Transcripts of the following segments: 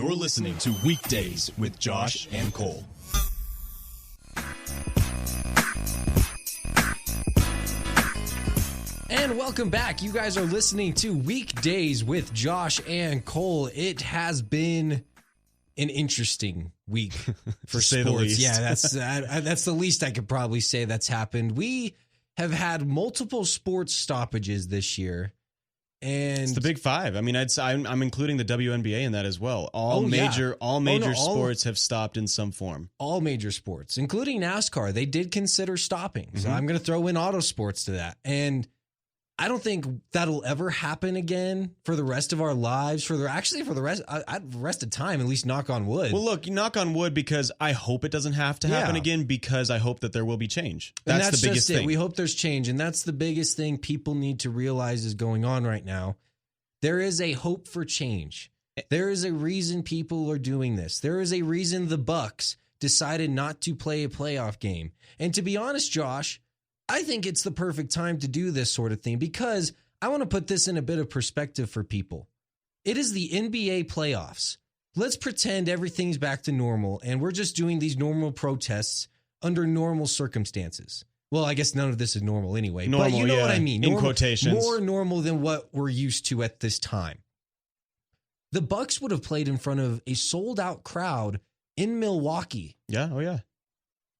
You're listening to Weekdays with Josh and Cole. And welcome back. You guys are listening to Weekdays with Josh and Cole. It has been an interesting week for say sports. The least. Yeah, that's the least I could probably say that's happened. We have had multiple sports stoppages this year. And it's the Big Five. I mean, I'm including the WNBA in that as well. All major sports have stopped in some form. All major sports, including NASCAR, they did consider stopping. So I'm going to throw in auto sports to that. And I don't think that'll ever happen again for the rest of our lives. For the rest of time, at least knock on wood. Well, look, knock on wood, because I hope it doesn't have to happen again, because I hope that there will be change. That's the biggest thing. We hope there's change, and that's the biggest thing people need to realize is going on right now. There is a hope for change. There is a reason people are doing this. There is a reason the Bucks decided not to play a playoff game. And to be honest, Josh, I think it's the perfect time to do this sort of thing, because I want to put this in a bit of perspective for people. It is the NBA playoffs. Let's pretend everything's back to normal and we're just doing these normal protests under normal circumstances. Well, I guess none of this is normal anyway, but you know what I mean. In quotations. More normal than what we're used to at this time. The Bucks would have played in front of a sold-out crowd in Milwaukee. Yeah, oh yeah.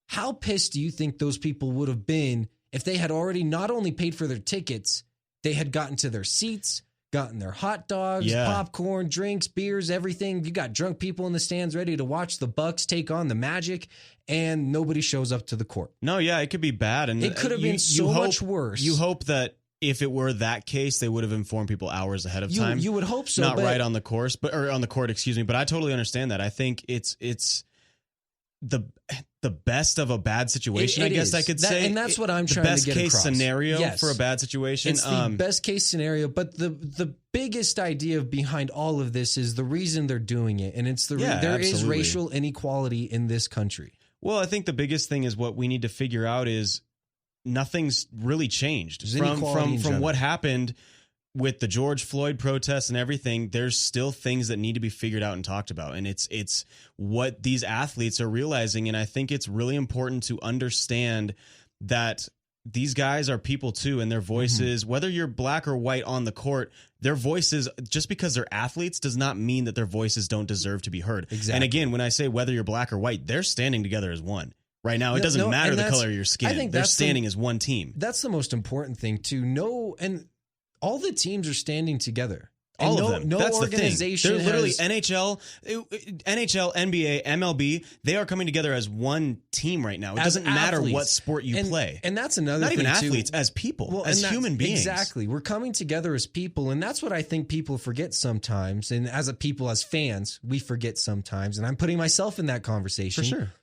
How pissed do you think those people would have been if they had already not only paid for their tickets, they had gotten to their seats, gotten their hot dogs, popcorn, drinks, beers, everything. You got drunk people in the stands ready to watch the Bucks take on the Magic, and nobody shows up to the court. No, yeah, it could be bad. And it could have been so much worse. You hope that if it were that case, they would have informed people hours ahead of time. You would hope so. Not right on the course, or on the court, excuse me. But I totally understand that. I think it's the best of a bad situation, I guess I could say. And that's what I'm trying to get across. The best case scenario for a bad situation. It's the best case scenario, but the biggest idea behind all of this is the reason they're doing it, and it's there is racial inequality in this country. Well, I think the biggest thing is what we need to figure out is nothing's really changed from what happened with the George Floyd protests and everything. There's still things that need to be figured out and talked about. And it's what these athletes are realizing. And I think it's really important to understand that these guys are people too. And their voices, whether you're black or white on the court, their voices, just because they're athletes, does not mean that their voices don't deserve to be heard. Exactly. And again, when I say whether you're black or white, they're standing together as one. Right now, it doesn't matter the color of your skin. I think they're standing as one team. That's the most important thing to know. And all the teams are standing together. All of them. No That's organization. The thing. They're literally NHL, NBA, MLB. They are coming together as one team right now. It doesn't matter what sport you play. And that's another thing. Not even athletes, as people, as human beings. Exactly. We're coming together as people. And that's what I think people forget sometimes. And as a people, as fans, we forget sometimes. And I'm putting myself in that conversation. For sure.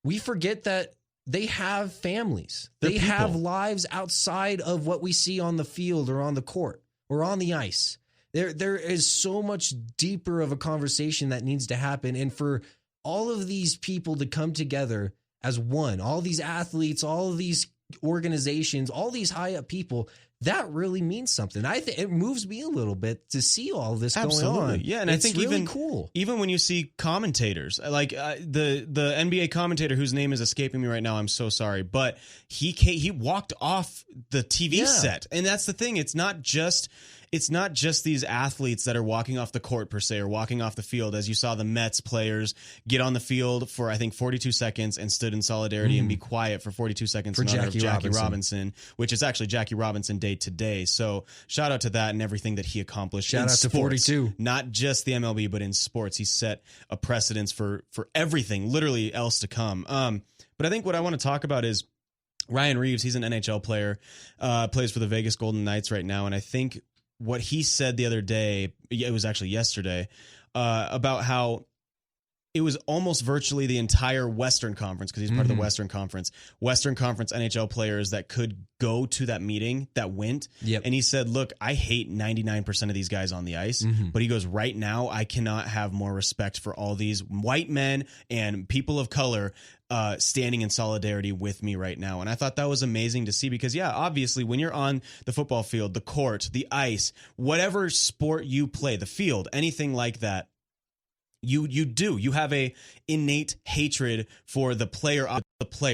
We forget that they have families. They're they people. have lives outside of what we see on the field or on the court or on the ice. There is so much deeper of a conversation that needs to happen. And for all of these people to come together as one, all these athletes, all of these organizations, all these high up people, that really means something. I think it moves me a little bit to see all this going on. Yeah, and it's I think really cool. Even when you see commentators, like the NBA commentator whose name is escaping me right now, I'm so sorry, but he walked off the TV set, and that's the thing. It's not just these athletes that are walking off the court per se, or walking off the field. As you saw the Mets players get on the field for, I think, 42 seconds and stood in solidarity and be quiet for 42 seconds for in honor of Jackie Robinson. Robinson, which is actually Jackie Robinson Day today. So shout out to that and everything that he accomplished. Shout out to 42. Not just the MLB, but in sports. He set a precedence for everything, literally else to come. But I think what I want to talk about is Ryan Reeves. He's an NHL player, plays for the Vegas Golden Knights right now. And I think what he said the other day, it was actually yesterday, about how it was almost virtually the entire Western Conference, because he's part of the Western Conference NHL players that could go to that meeting that went. Yep. And he said, look, I hate 99% of these guys on the ice, but he goes, right now, I cannot have more respect for all these white men and people of color standing in solidarity with me right now. And I thought that was amazing to see, because obviously when you're on the football field, the court, the ice, whatever sport you play, the field, anything like that, You have a innate hatred for the player,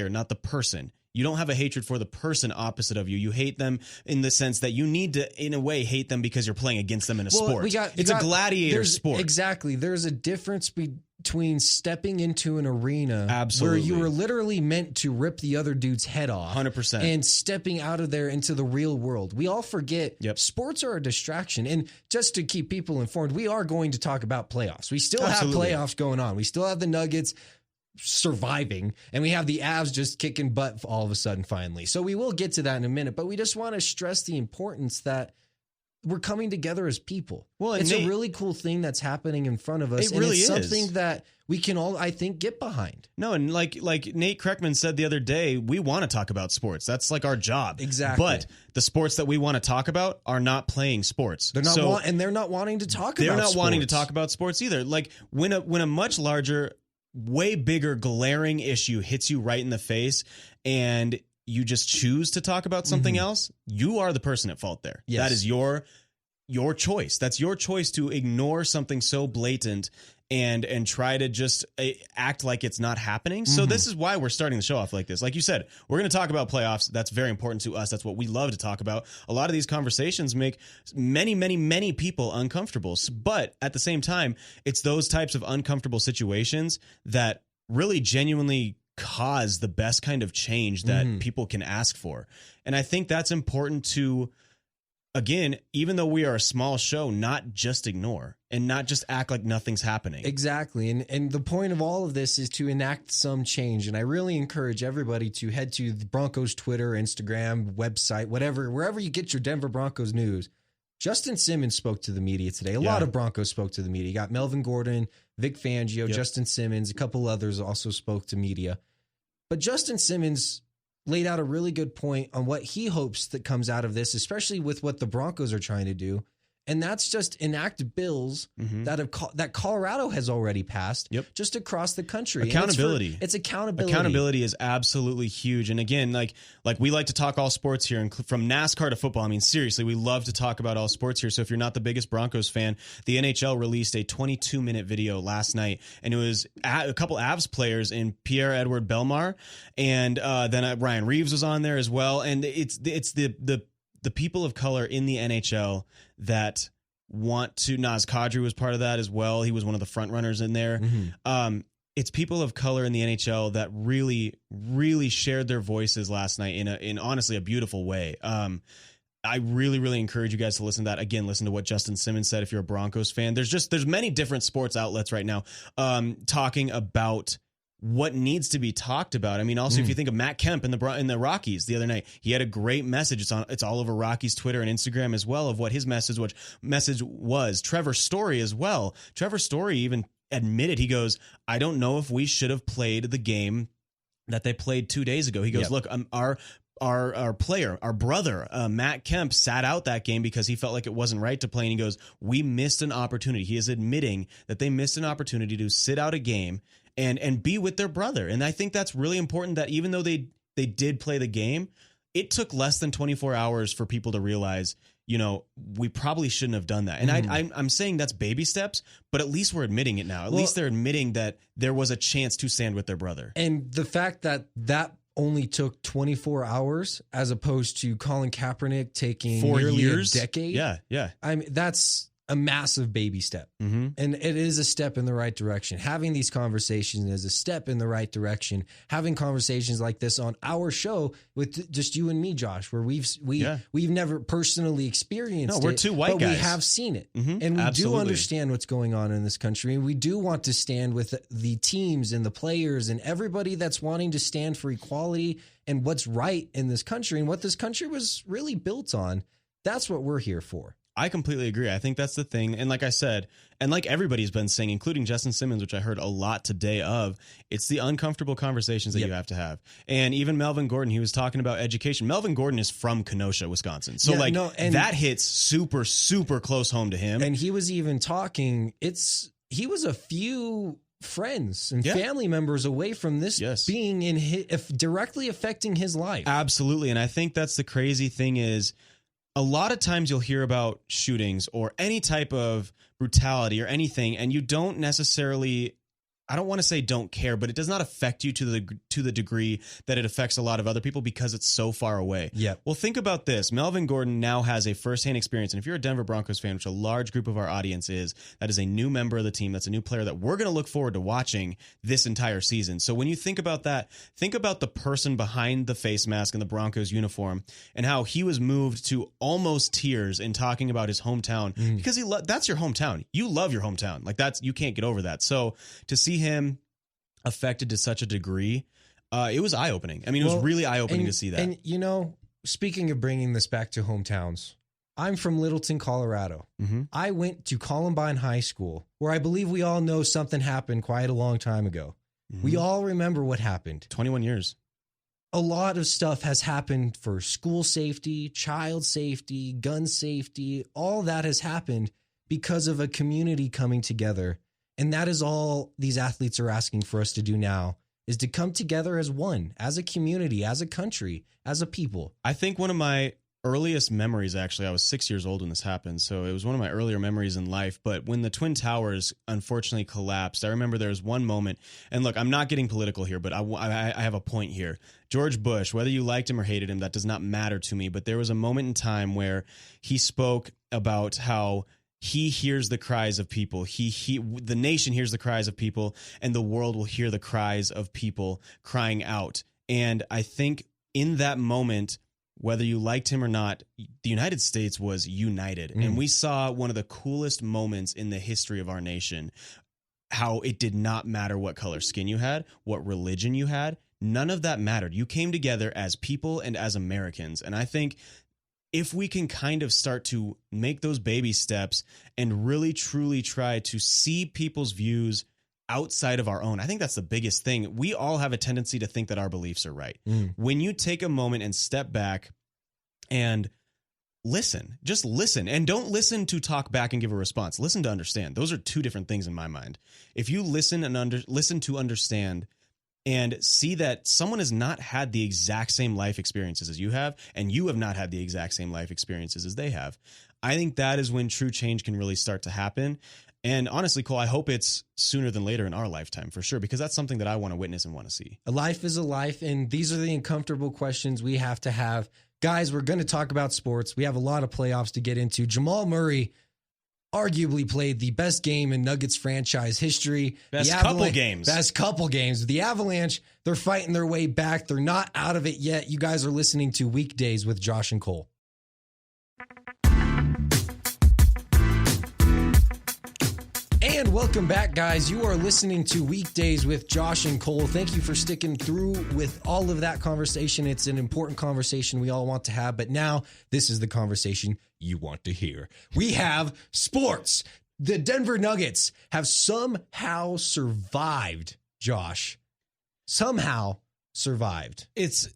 not the person. You don't have a hatred for the person opposite of you. You hate them in the sense that you need to, in a way, hate them because you're playing against them in a sport. It's a gladiator sport. Exactly. There's a difference between stepping into an arena where you were literally meant to rip the other dude's head off 100%. and stepping out of there into the real world. We all forget sports are a distraction. And just to keep people informed, we are going to talk about playoffs. We still have playoffs going on. We still have the Nuggets surviving, and we have the Avs just kicking butt all of a sudden finally. So we will get to that in a minute, but we just want to stress the importance that we're coming together as people. Well, it's a really cool thing that's happening in front of us. It really is something that we can all, I think, get behind. No, and like Nate Kreckman said the other day, we want to talk about sports. That's like our job. Exactly. But the sports that we want to talk about are not playing sports. They're not, and they're not wanting to talk about sports. They're not wanting to talk about sports either. Like when a much larger, way bigger, glaring issue hits you right in the face, and you just choose to talk about something else, you are the person at fault there. Yes. That is your choice. That's your choice to ignore something so blatant and try to just act like it's not happening. So this is why we're starting the show off like this. Like you said, we're going to talk about playoffs. That's very important to us. That's what we love to talk about. A lot of these conversations make many, many, many people uncomfortable. But at the same time, it's those types of uncomfortable situations that really genuinely cause the best kind of change that people can ask for. And I think that's important to, again, even though we are a small show, not just ignore and not just act like nothing's happening. Exactly. And the point of all of this is to enact some change. And I really encourage everybody to head to the Broncos Twitter, Instagram, website, wherever you get your Denver Broncos news. Justin Simmons spoke to the media today. A lot of Broncos spoke to the media. You got Melvin Gordon, Vic Fangio, Justin Simmons, a couple others also spoke to media. But Justin Simmons laid out a really good point on what he hopes that comes out of this, especially with what the Broncos are trying to do. And that's just enact bills that Colorado has already passed just across the country. Accountability. It's accountability. Accountability is absolutely huge. And again, like we like to talk all sports here, and from NASCAR to football. I mean, seriously, we love to talk about all sports here. So if you're not the biggest Broncos fan, the NHL released a 22-minute video last night, and it was a couple Avs players in Pierre-Edouard Bellemare, and then Ryan Reeves was on there as well. And it's the people of color in the NHL that want to. Naz Kadri was part of that as well. He was one of the front runners in there. It's people of color in the NHL that really, really shared their voices last night in honestly a beautiful way. I really, really encourage you guys to listen to that. Again, listen to what Justin Simmons said if you're a Broncos fan. There's many different sports outlets right now talking about what needs to be talked about. I mean, also, if you think of Matt Kemp in the Rockies the other night, he had a great message. It's all over Rockies Twitter and Instagram as well of what his message was. Trevor Story as well. Trevor Story even admitted, he goes, I don't know if we should have played the game that they played 2 days ago. He goes, look, our player, our brother, Matt Kemp sat out that game because he felt like it wasn't right to play. And he goes, we missed an opportunity. He is admitting that they missed an opportunity to sit out a game and be with their brother. And I think that's really important, that even though they did play the game, it took less than 24 hours for people to realize, we probably shouldn't have done that. And I'm saying that's baby steps, but at least we're admitting it now. At least they're admitting that there was a chance to stand with their brother. And the fact that only took 24 hours as opposed to Colin Kaepernick taking 4 years, a decade. Yeah. I mean, that's a massive baby step. And it is a step in the right direction. Having these conversations is a step in the right direction. Having conversations like this on our show with just you and me, Josh, where we've never personally experienced it. No, we're two white guys. We have seen it. And we do understand what's going on in this country. And we do want to stand with the teams and the players and everybody that's wanting to stand for equality and what's right in this country and what this country was really built on. That's what we're here for. I completely agree. I think that's the thing. And like I said, and like everybody's been saying, including Justin Simmons, which I heard a lot today of, it's the uncomfortable conversations that you have to have. And even Melvin Gordon, he was talking about education. Melvin Gordon is from Kenosha, Wisconsin. So that hits super, super close home to him. And he was even talking, he was a few friends and family members away from this being directly affecting his life. Absolutely. And I think that's the crazy thing is, a lot of times you'll hear about shootings or any type of brutality or anything, and you don't necessarily, I don't want to say don't care, but it does not affect you to the degree that it affects a lot of other people because it's so far away. Yeah. Well, think about this. Melvin Gordon now has a firsthand experience. And if you're a Denver Broncos fan, which a large group of our audience is, that is a new member of the team. That's a new player that we're going to look forward to watching this entire season. So when you think about that, think about the person behind the face mask in the Broncos uniform and how he was moved to almost tears in talking about his hometown because that's your hometown. You love your hometown. Like you can't get over that. So to see him affected to such a degree, it was eye-opening. I mean, it was really eye-opening to see that. And, you know, speaking of bringing this back to hometowns, I'm from Littleton, Colorado. Mm-hmm. I went to Columbine High School, where I believe we all know something happened quite a long time ago. Mm-hmm. We all remember what happened. 21 years. A lot of stuff has happened for school safety, child safety, gun safety. All that has happened because of a community coming together. And that is all these athletes are asking for us to do now, is to come together as one, as a community, as a country, as a people. I think one of my earliest memories, actually, I was 6 years old when this happened, so it was one of my earlier memories in life. But when the Twin Towers unfortunately collapsed, I remember there was one moment, and look, I'm not getting political here, but I have a point here. George Bush, whether you liked him or hated him, that does not matter to me, but there was a moment in time where he spoke about how he hears the cries of people. The nation hears the cries of people, and the world will hear the cries of people crying out. And I think in that moment, whether you liked him or not, the United States was united. And we saw one of the coolest moments in the history of our nation, how it did not matter what color skin you had, what religion you had. None of that mattered. You came together as people and as Americans. And I think if we can kind of start to make those baby steps and really, truly try to see people's views outside of our own, I think that's the biggest thing. We all have a tendency to think that our beliefs are right. When you take a moment and step back and listen, just listen, and don't listen to talk back and give a response. Listen to understand. Those are two different things in my mind. If you listen and listen to understand and see that someone has not had the exact same life experiences as you have, and you have not had the exact same life experiences as they have, I think that is when true change can really start to happen. And honestly, Cole, I hope it's sooner than later in our lifetime, for sure, because that's something that I want to witness and want to see. A life is a life, and these are the uncomfortable questions we have to have. Guys, we're going to talk about sports. We have a lot of playoffs to get into. Jamal Murray arguably played the best game in Nuggets franchise history. Best couple games. The Avalanche, they're fighting their way back. They're not out of it yet. You guys are listening to Weekdays with Josh and Cole. And welcome back, guys. You are listening to Weekdays with Josh and Cole. Thank you for sticking through with all of that conversation. It's an important conversation we all want to have, but now this is the conversation you want to hear. We have sports. The Denver Nuggets have somehow survived, Josh. Somehow survived. It's,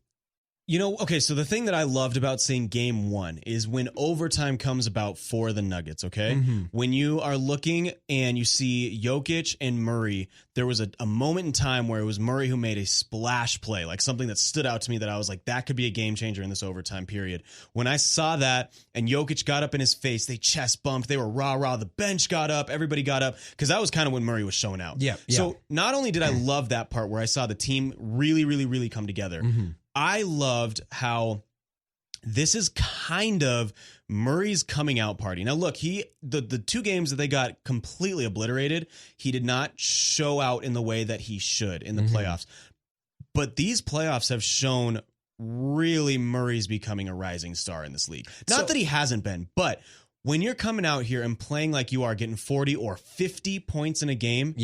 okay, so the thing that I loved about seeing game one is when overtime comes about for the Nuggets, okay? When you are looking and you see Jokic and Murray, there was a moment in time where it was Murray who made a splash play, like something that stood out to me that I was like, that could be a game changer in this overtime period. When I saw that and Jokic got up in his face, they chest bumped, they were rah-rah, the bench got up, everybody got up, because that was kind of when Murray was showing out. Yeah. So not only did I love that part where I saw the team really, really, really come together, I loved how this is kind of Murray's coming out party. Now, look, the two games that they got completely obliterated, he did not show out in the way that he should in the playoffs. But these playoffs have shown really Murray's becoming a rising star in this league. Not that he hasn't been, but when you're coming out here and playing like you are, getting 40 or 50 points in a game,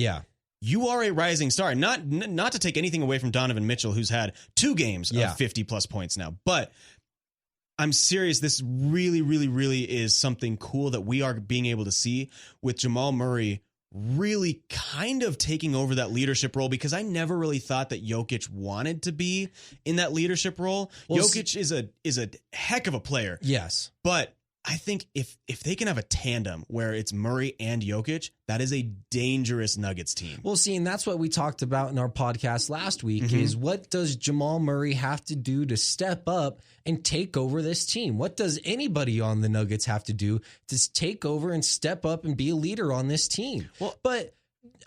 you are a rising star. Not to take anything away from Donovan Mitchell, who's had 2 games of 50-plus points now. But I'm serious. This really, really, really is something cool that we are being able to see with Jamal Murray really kind of taking over that leadership role, because I never really thought that Jokic wanted to be in that leadership role. Well, Jokic is a heck of a player. Yes. But I think if they can have a tandem where it's Murray and Jokic, that is a dangerous Nuggets team. Well, see, and that's what we talked about in our podcast last week is what does Jamal Murray have to do to step up and take over this team? What does anybody on the Nuggets have to do to take over and step up and be a leader on this team? Well, but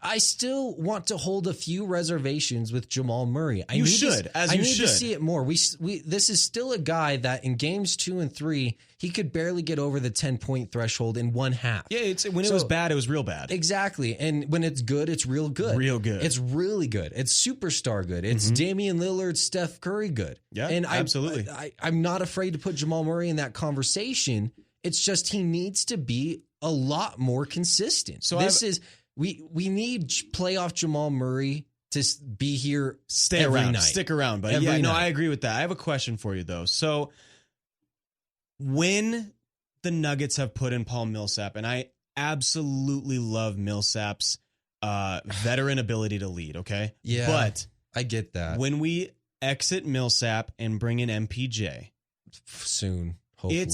I still want to hold a few reservations with Jamal Murray. I need to see it more. This is still a guy that in games 2 and 3, he could barely get over the 10-point threshold in one half. Yeah, when it was bad, it was real bad. Exactly. And when it's good, it's real good. Real good. It's really good. It's superstar good. It's Damian Lillard, Steph Curry good. Yeah, and absolutely. I'm not afraid to put Jamal Murray in that conversation. It's just he needs to be a lot more consistent. So we need playoff Jamal Murray to be here. Stick around. But I agree with that. I have a question for you though. So when the Nuggets have put in Paul Millsap, and I absolutely love Millsap's veteran ability to lead. Okay, yeah, but I get that. When we exit Millsap and bring in MPJ soon, hopefully.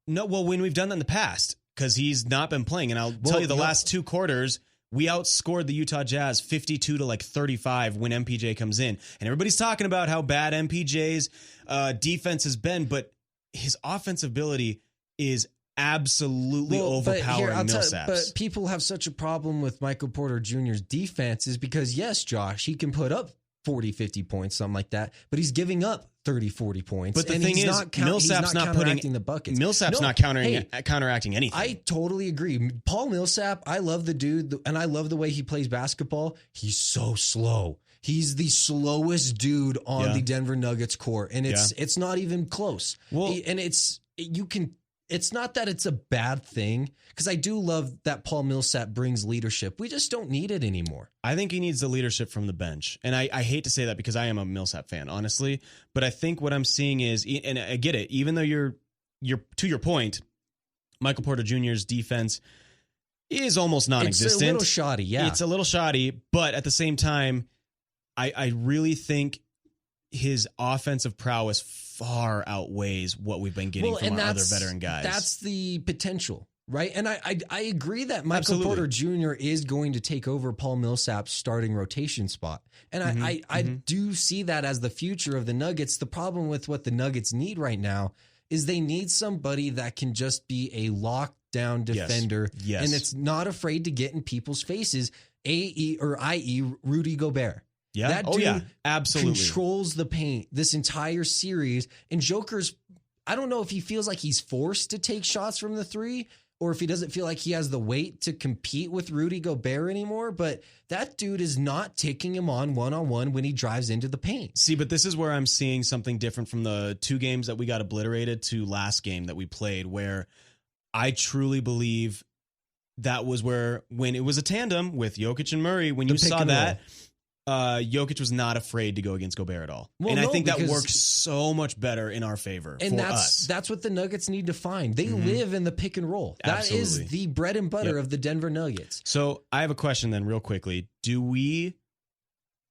When we've done that in the past, because he's not been playing, and I'll tell you the last 2 quarters. We outscored the Utah Jazz 52 to 35 when MPJ comes in. And everybody's talking about how bad MPJ's defense has been, but his offensive ability is absolutely overpowering Millsap's. But people have such a problem with Michael Porter Jr.'s defense is because, yes, Josh, he can put up 40, 50 points, something like that, but he's giving up 30, 40 points. But the thing is, Millsap's not putting the buckets. Millsap's not counteracting anything. I totally agree. Paul Millsap, I love the dude, and I love the way he plays basketball. He's so slow. He's the slowest dude on the Denver Nuggets court, and it's not even close. Well, it's not that it's a bad thing, because I do love that Paul Millsap brings leadership. We just don't need it anymore. I think he needs the leadership from the bench. And I hate to say that because I am a Millsap fan, honestly. But I think what I'm seeing is, and I get it, even though you're to your point, Michael Porter Jr.'s defense is almost non-existent. It's a little shoddy, yeah. It's a little shoddy, but at the same time, I really think his offensive prowess far outweighs what we've been getting from our other veteran guys. That's the potential, right? And I agree that Michael Porter Jr. is going to take over Paul Millsap's starting rotation spot. And I do see that as the future of the Nuggets. The problem with what the Nuggets need right now is they need somebody that can just be a lockdown defender. Yes. And it's not afraid to get in people's faces, i.e. Rudy Gobert. Yeah. That dude absolutely controls the paint this entire series. And Joker's, I don't know if he feels like he's forced to take shots from the 3 or if he doesn't feel like he has the weight to compete with Rudy Gobert anymore. But that dude is not taking him on one-on-one when he drives into the paint. See, but this is where I'm seeing something different from the 2 games that we got obliterated to last game that we played, where I truly believe that was where, when it was a tandem with Jokic and Murray, when you saw that, Jokic was not afraid to go against Gobert at all. I think that worked so much better in our favor. And that's what the Nuggets need to find. They live in the pick and roll. That is the bread and butter of the Denver Nuggets. So I have a question then real quickly. Do you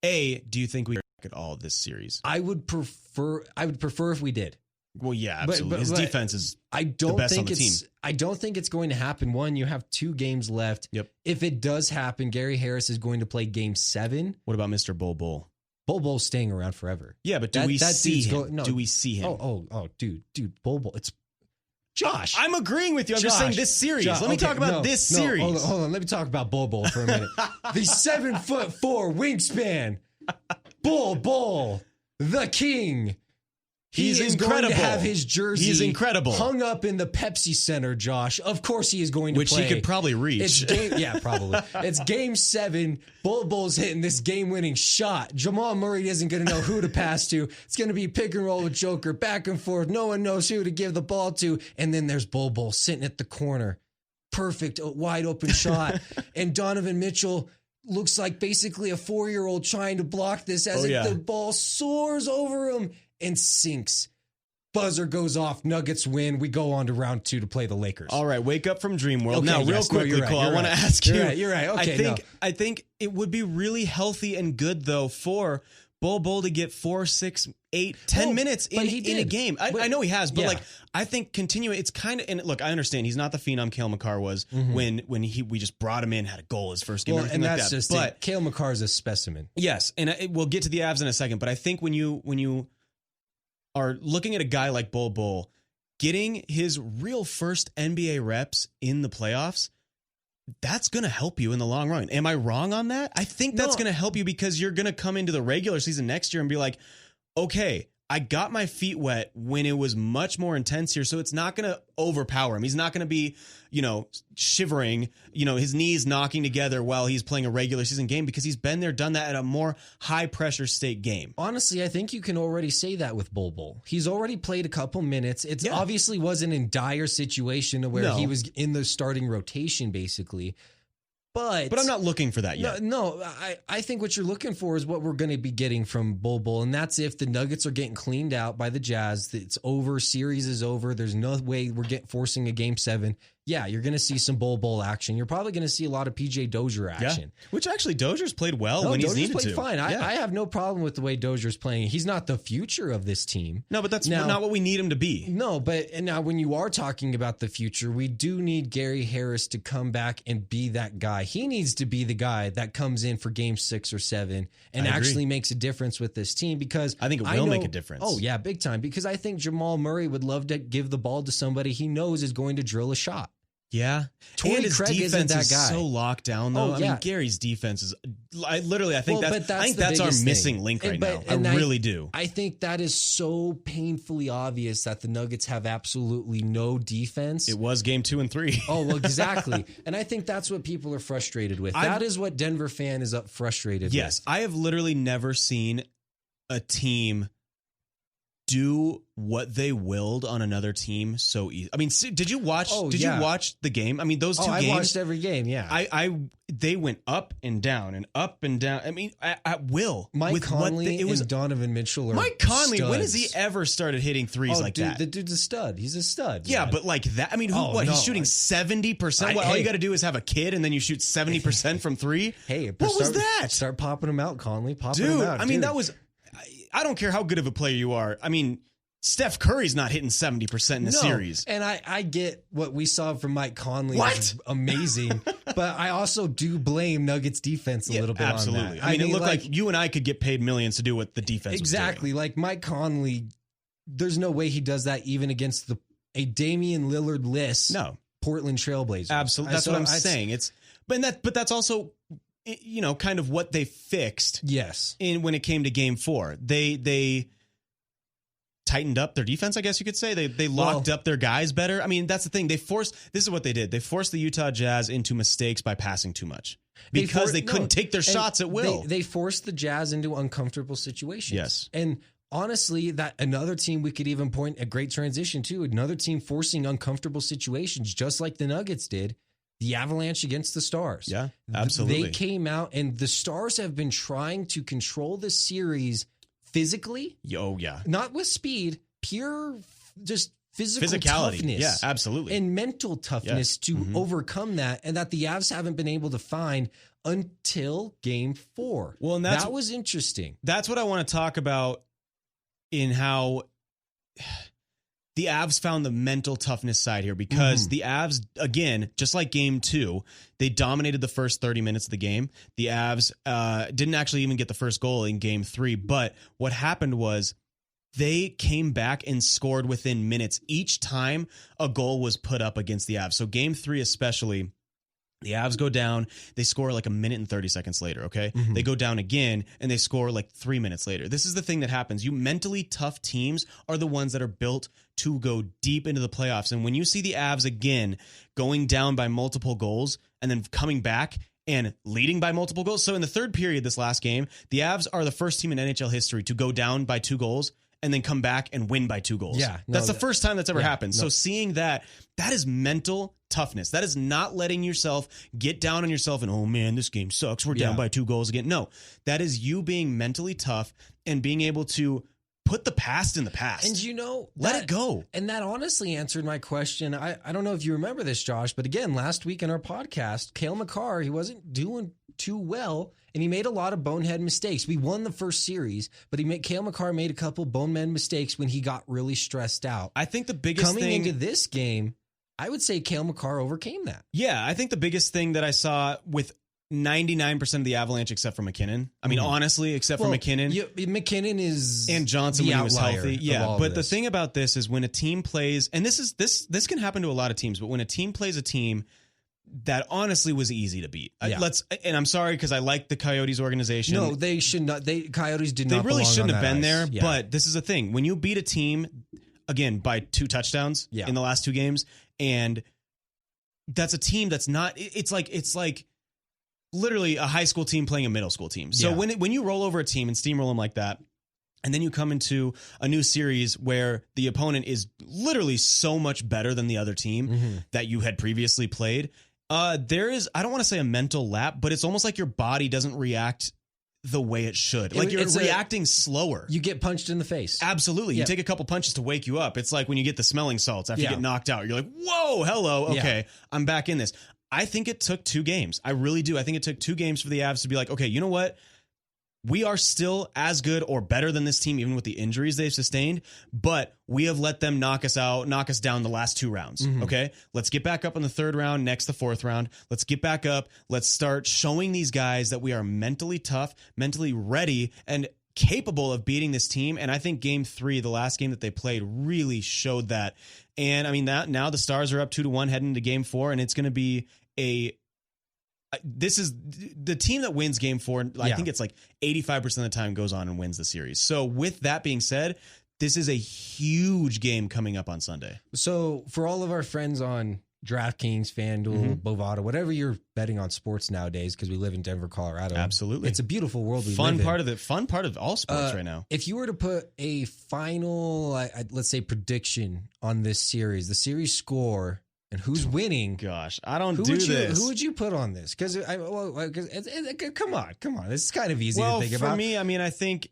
think we at all this series? I would prefer if we did. Well, yeah, absolutely. But his defense is the best on the team. I don't think it's going to happen. One, you have 2 games left. Yep. If it does happen, Gary Harris is going to play game 7. What about Mr. Bol Bol? Bol Bol's staying around forever. Yeah, but do we see him? Do we see him? Oh, dude, Bol Bol. It's Josh. I'm agreeing with you. I'm just saying this series. Let me talk about this series. Hold on. Let me talk about Bol Bol for a minute. The 7'4" wingspan. Bol Bol, the king. He's incredible. Going to have his jersey He's incredible. hung up in the Pepsi Center, Josh. Of course he is going to play. Which he could probably reach. Probably. It's game 7. Bol Bol's hitting this game-winning shot. Jamal Murray isn't going to know who to pass to. It's going to be pick and roll with Joker, back and forth. No one knows who to give the ball to. And then there's Bol Bol sitting at the corner. Perfect, wide open shot. And Donovan Mitchell looks like basically a 4-year-old trying to block this as the ball soars over him and sinks. Buzzer goes off. Nuggets win. We go on to round 2 to play the Lakers. All right, wake up from Dream World. Now, real quickly, Cole, I want to ask you. You're right. Okay, I think it would be really healthy and good, though, for Bol to get 4, 6, 8, 10 minutes in a game. I know he has, but like I think continuing, it's kind of, and look, I understand he's not the phenom Cale Makar was when we just brought him in, had a goal his first game, and that's like that. Just but Cale Makar is a specimen. Yes, and we'll get to the Avs in a second, but I think when you are looking at a guy like Bol getting his real first NBA reps in the playoffs, that's going to help you in the long run. Am I wrong on that? I think that's going to help you because you're going to come into the regular season next year and be like, okay, I got my feet wet when it was much more intense here, so it's not going to overpower him. He's not going to be, shivering, his knees knocking together while he's playing a regular season game because he's been there, done that at a more high pressure state game. Honestly, I think you can already say that with Bol. He's already played a couple minutes. It obviously wasn't in dire situation where he was in the starting rotation, basically. But I'm not looking for that yet. No, I think what you're looking for is what we're going to be getting from Bol, and that's if the Nuggets are getting cleaned out by the Jazz. It's over. Series is over. There's no way we're forcing a Game 7. Yeah, you're going to see some Bol action. You're probably going to see a lot of PJ Dozier action. Yeah. Which actually Dozier's played well when he's needed to. Dozier's played fine. I have no problem with the way Dozier's playing. He's not the future of this team. No, but that's not what we need him to be. No, and now when you are talking about the future, we do need Gary Harris to come back and be that guy. He needs to be the guy that comes in for Game 6 or 7 and actually makes a difference with this team because I think it will make a difference. Oh, yeah, big time. Because I think Jamal Murray would love to give the ball to somebody he knows is going to drill a shot. Yeah. And his defense is so locked down, though. I mean, Gary's defense is... I think that's our missing link right now. I really do. I think that is so painfully obvious that the Nuggets have absolutely no defense. It was Game 2 and 3. Oh, well, exactly. And I think that's what people are frustrated with. That is what Denver fan is frustrated with. Yes. I have literally never seen a team do what they willed on another team so easy. I mean, did you watch? You watch the game? I mean, those two games. I watched every game. Yeah, they went up and down and up and down. I mean, at will. Mike Conley and Donovan Mitchell. Mike Conley. Studs. When has he ever started hitting threes like that? The dude's a stud. He's a stud. Yeah, man. But like that. I mean, he's shooting 70%. All you got to do is have a kid, and then you shoot 70% from three. Hey, what was that? Start popping them out, Conley. Popping them out. I mean, that was. I don't care how good of a player you are. I mean, Steph Curry's not hitting 70% in the series. And I get what we saw from Mike Conley. Was amazing. But I also do blame Nuggets defense a little bit on that. I mean, it looked like you and I could get paid millions to do what the defense was doing. Like Mike Conley, there's no way he does that even against a Damian Lillard-less Portland Trailblazers. Absolutely. That's what I'm saying. But that's also... kind of what they fixed. Yes. When it came to Game 4, they tightened up their defense. I guess you could say they locked up their guys better. I mean, that's the thing. This is what they did. They forced the Utah Jazz into mistakes by passing too much because they couldn't take their shots at will. They forced the Jazz into uncomfortable situations. Yes. And honestly, that another team we could even point a great transition to, another team forcing uncomfortable situations, just like the Nuggets did. The Avalanche against the Stars. Yeah, absolutely. They came out, and the Stars have been trying to control the series physically. Oh, yeah. Not with speed, pure just physicality. Toughness. Yeah, absolutely. And mental toughness to overcome that, and that the Avs haven't been able to find until Game 4. Well, and that was interesting. That's what I want to talk about in how... the Avs found the mental toughness side here because the Avs, again, just like Game 2, they dominated the first 30 minutes of the game. The Avs didn't actually even get the first goal in Game 3, but what happened was they came back and scored within minutes each time a goal was put up against the Avs. So Game 3 especially, the Avs go down, they score like a minute and 30 seconds later, okay? They go down again, and they score like 3 minutes later. This is the thing that happens. You mentally tough teams are the ones that are built to go deep into the playoffs. And when you see the Avs again going down by multiple goals and then coming back and leading by multiple goals. So in the third period this last game, the Avs are the first team in NHL history to go down by 2 goals and then come back and win by 2 goals. Yeah, that's the first time that's ever happened. So seeing that is mental toughness. That is not letting yourself get down on yourself and, oh man, this game sucks. We're down by 2 goals again. No, that is you being mentally tough and being able to put the past in the past. And let it go. And that honestly answered my question. I don't know if you remember this, Josh, but again, last week in our podcast, Cale Makar, he wasn't doing too well. and he made a lot of bonehead mistakes. We won the first series, but Cale Makar made a couple bonehead mistakes when he got really stressed out. I think the biggest thing into this game, I would say Cale Makar overcame that. Yeah, I think the biggest thing that I saw with 99% of the Avalanche, except for McKinnon. I mean, honestly, except for McKinnon. McKinnon is and Johnson when he was healthy. Yeah, but the thing about this is when a team plays, and this can happen to a lot of teams, but when a team plays a team that honestly was easy to beat. Yeah. And I'm sorry because I like the Coyotes organization. No, they should not. Coyotes did not. They really shouldn't have been there. Yeah. But this is the thing: when you beat a team again by 2 touchdowns in the last 2 games, and that's a team that's not. It's like literally a high school team playing a middle school team. So when you roll over a team and steamroll them like that, and then you come into a new series where the opponent is literally so much better than the other team that you had previously played, there is, I don't want to say a mental lap, but it's almost like your body doesn't react the way it should. Like you're reacting slower. You get punched in the face. Absolutely. You take a couple punches to wake you up. It's like when you get the smelling salts after you get knocked out. You're like, whoa, hello. Okay, I'm back in this. I think it took 2 games. I really do. I think it took 2 games for the Avs to be like, okay, you know what? We are still as good or better than this team, even with the injuries they've sustained, but we have let them knock us down the last 2 rounds. Okay. Let's get back up in the 3rd round, next the 4th round. Let's get back up. Let's start showing these guys that we are mentally tough, mentally ready, and capable of beating this team. And I think game 3, the last game that they played, really showed that. And I mean, that now the Stars are up 2-1 heading into game 4, and it's going to be this is the team that wins game 4. I think it's like 85% of the time goes on and wins the series. So with that being said, this is a huge game coming up on Sunday. So for all of our friends on DraftKings, FanDuel, Bovada, whatever you're betting on sports nowadays, because we live in Denver, Colorado. Absolutely. It's a beautiful world we live in. Fun part of all sports right now. If you were to put a final, let's say, prediction on this series, the series score, and who's winning? Gosh, I don't do this. Who would you put on this? Because come on. This is kind of easy to think about. For me, I mean, I think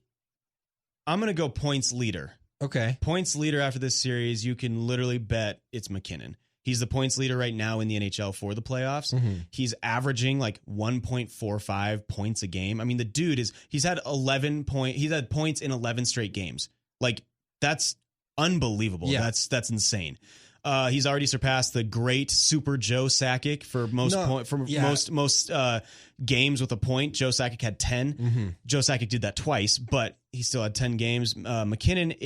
I'm going to go points leader. Okay. Points leader after this series, you can literally bet it's McKinnon. He's the points leader right now in the NHL for the playoffs. He's averaging like 1.45 points a game. I mean, the dude he's had points in 11 straight games. Like, that's unbelievable. Yeah. That's insane. He's already surpassed the great Super Joe Sakic for most games with a point. Joe Sakic had 10. Joe Sakic did that twice, but he still had 10 games. McKinnon,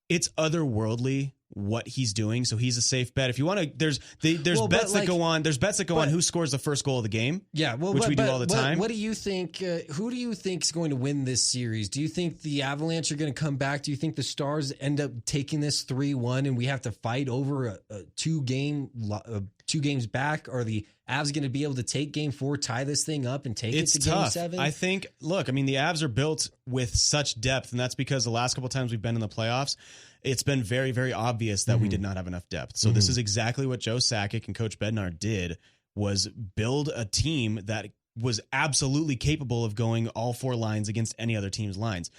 it's otherworldly what he's doing, so he's a safe bet. If you want to, there's bets that go on. There's bets that go on who scores the first goal of the game. Yeah, which we do all the time. What do you think? Who do you think is going to win this series? Do you think the Avalanche are going to come back? Do you think the Stars end up taking this 3-1 and we have to fight over a 2 games back? Are the Avs going to be able to take game 4, tie this thing up, and take it to game 7? I think. Look, I mean, the Avs are built with such depth, and that's because the last couple of times we've been in the playoffs, it's been very, very obvious that we did not have enough depth. So this is exactly what Joe Sakic and Coach Bednar did, was build a team that was absolutely capable of going all 4 lines against any other team's lines.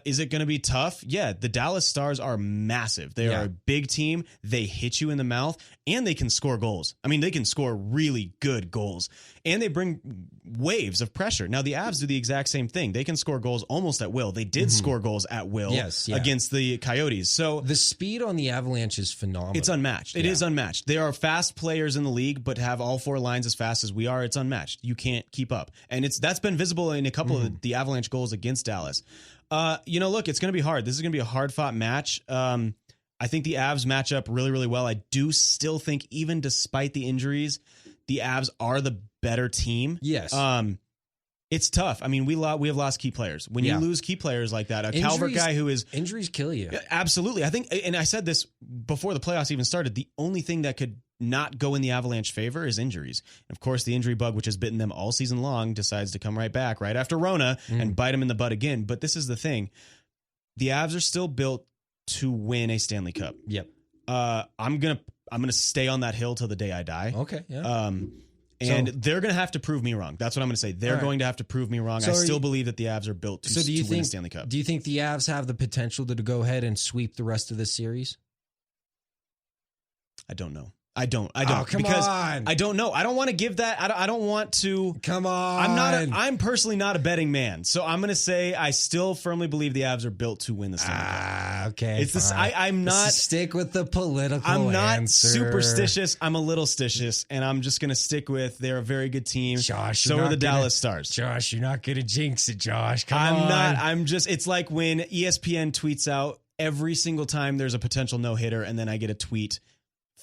Is it going to be tough? Yeah, the Dallas Stars are massive. They are a big team. They hit you in the mouth, and they can score goals. I mean, they can score really good goals, and they bring waves of pressure. Now, the Avs do the exact same thing. They can score goals almost at will. They did score goals at will against the Coyotes. So the speed on the Avalanche is phenomenal. It's unmatched. It is unmatched. They are fast players in the league, but have all 4 lines as fast as we are. It's unmatched. You can't keep up. And that's been visible in a couple of the Avalanche goals against Dallas. Look, it's going to be hard. This is going to be a hard-fought match. I think the Avs match up really, really well. I do still think, even despite the injuries, the Avs are the better team. Yes. It's tough. I mean, we have lost key players. When you lose key players like that, Calvert guy who is... Injuries kill you. Absolutely. I think, and I said this before the playoffs even started, the only thing that could not go in the Avalanche favor is injuries. And of course, the injury bug, which has bitten them all season long, decides to come right back right after Rona and bite them in the butt again. But this is the thing. The Avs are still built to win a Stanley Cup. Yep. I'm gonna stay on that hill till the day I die. Okay. Yeah. They're going to have to prove me wrong. That's what I'm going to say. They're going to have to prove me wrong. I still believe that the Avs are built to win a Stanley Cup. Do you think the Avs have the potential to go ahead and sweep the rest of this series? I don't know. I don't. Oh, come because on. I don't know. I don't want to give that. I don't want to. Come on. I'm personally not a betting man. So I'm going to say I still firmly believe the Avs are built to win the Stanley Cup. Okay. It's this. I'm not. Stick with the political I'm not answer. superstitious. I'm a little stitious. And I'm just going to stick with they're a very good team. Josh. So are the Dallas Stars. Josh, you're not going to jinx it, Josh. Come on. I'm just. It's like when ESPN tweets out every single time there's a potential no-hitter, and then I get a tweet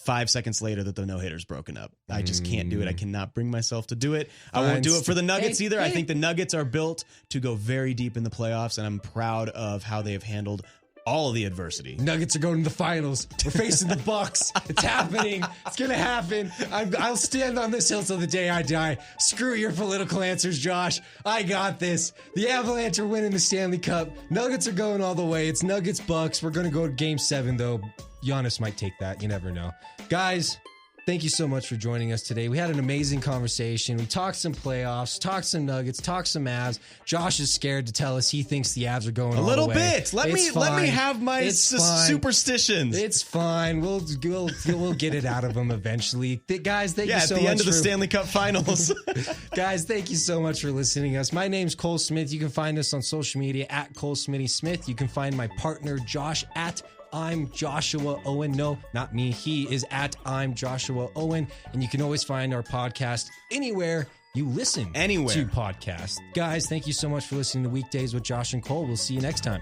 5 seconds later that the no-hitter's broken up. I just can't do it. I cannot bring myself to do it. I won't do it for the Nuggets either. I think the Nuggets are built to go very deep in the playoffs, and I'm proud of how they have handled all of the adversity. Nuggets are going to the finals. We're facing the Bucks. It's happening. It's going to happen. I'll stand on this hill till the day I die. Screw your political answers, Josh. I got this. The Avalanche are winning the Stanley Cup. Nuggets are going all the way. It's Nuggets Bucks. We're going to go to Game 7, though. Giannis might take that. You never know. Guys, thank you so much for joining us today. We had an amazing conversation. We talked some playoffs, talked some Nuggets, talked some Avs. Josh is scared to tell us he thinks the Avs are going a all little the way. bit. Let me have my superstitions. It's fine. We'll get it out of them eventually. Guys, thank you so much. At the end of the Stanley Cup Finals. Guys, thank you so much for listening to us. My name's Cole Smith. You can find us on social media at Cole Smitty Smith. You can find my partner Josh at I'm Joshua Owen. No, not me. He is at I'm Joshua Owen. And you can always find our podcast anywhere you listen to podcasts. Guys, thank you so much for listening to Weekdays with Josh and Cole. We'll see you next time.